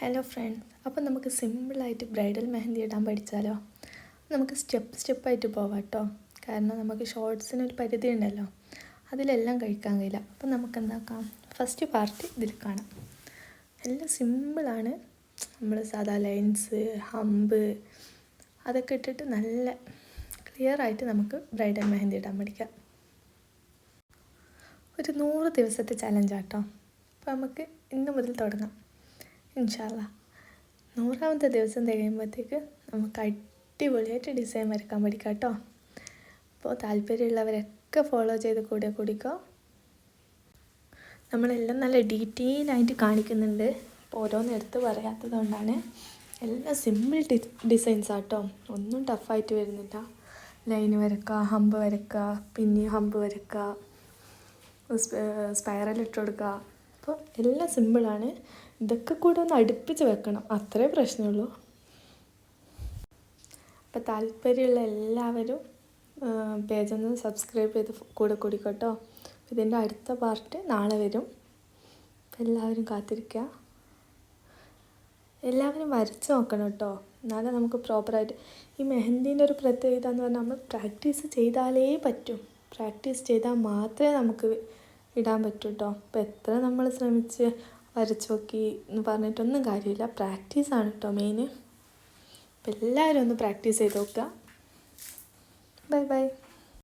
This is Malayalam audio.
ഹലോ ഫ്രണ്ട്സ്, അപ്പോൾ നമുക്ക് സിമ്പിളായിട്ട് ബ്രൈഡൽ മെഹന്തി ഇടാൻ പഠിച്ചാലോ? നമുക്ക് സ്റ്റെപ്പായിട്ട് പോവാം കേട്ടോ. കാരണം നമുക്ക് ഷോർട്സിനൊരു പരിധി ഉണ്ടല്ലോ, അതിലെല്ലാം കഴിക്കാൻ കഴിയില്ല. അപ്പോൾ നമുക്ക് എന്താക്കാം, ഫസ്റ്റ് പാർട്ട് ഇതിൽ കാണാം. എല്ലാം സിമ്പിളാണ്. നമ്മൾ സാധാ ലൈൻസ്, ഹമ്പ് അതൊക്കെ ഇട്ടിട്ട് നല്ല ക്ലിയറായിട്ട് നമുക്ക് ബ്രൈഡൽ മെഹന്തി ഇടാൻ പഠിക്കാം. ഒരു 100 ദിവസത്തെ ചലഞ്ചാട്ടോ. അപ്പോൾ നമുക്ക് ഇന്ന് മുതൽ തുടങ്ങാം ഇൻഷാ അല്ലാ. 100ാമത്തെ ദിവസം തികയുമ്പോഴത്തേക്ക് നമുക്ക് അടിപൊളിയായിട്ട് ഡിസൈൻ വരയ്ക്കാൻ പഠിക്കാം കേട്ടോ. അപ്പോൾ താല്പര്യമുള്ളവരൊക്കെ ഫോളോ ചെയ്ത് കൂടിക്കോ. നമ്മളെല്ലാം നല്ല ഡീറ്റെയിലായിട്ട് കാണിക്കുന്നുണ്ട്. അപ്പോൾ ഓരോന്നെടുത്ത് പറയാത്തത് കൊണ്ടാണ്. എല്ലാം സിമ്പിൾ ഡിസൈൻസാട്ടോ, ഒന്നും ടഫായിട്ട് വരുന്നില്ല. ലൈന് വരക്കുക, ഹമ്പ് വരക്കുക, പിന്നെയും ഹമ്പ് വരക്കുക, സ്പൈറൽ ഇട്ട് കൊടുക്കുക. അപ്പോൾ എല്ലാം സിമ്പിളാണ്. ഇതൊക്കെ കൂടെ ഒന്ന് അടുപ്പിച്ച് വെക്കണം, അത്രേ പ്രശ്നമുള്ളൂ. അപ്പോൾ താല്പര്യമുള്ള എല്ലാവരും പേജൊന്ന് സബ്സ്ക്രൈബ് ചെയ്ത് കൂടിക്കോട്ടോ. ഇതിൻ്റെ അടുത്ത പാർട്ട് നാളെ വരും. അപ്പോൾ എല്ലാവരും കാത്തിരിക്കുക. എല്ലാവരും വരച്ച് നോക്കണം കേട്ടോ, എന്നാലേ നമുക്ക് പ്രോപ്പറായിട്ട്. ഈ മെഹന്തീൻ്റെ ഒരു പ്രത്യേകത എന്ന് പറഞ്ഞാൽ നമ്മൾ പ്രാക്ടീസ് ചെയ്താലേ പറ്റും. പ്രാക്ടീസ് ചെയ്താൽ മാത്രമേ നമുക്ക് ഇടാൻ പറ്റൂ കേട്ടോ. അപ്പോൾ എത്ര നമ്മൾ ശ്രമിച്ച് വരച്ച് നോക്കി എന്ന് പറഞ്ഞിട്ടൊന്നും കാര്യമില്ല. പ്രാക്ടീസാണ് കേട്ടോ മെയിൻ. അപ്പോൾ എല്ലാവരും ഒന്ന് പ്രാക്ടീസ് ചെയ്ത് നോക്കുക. Bye bye.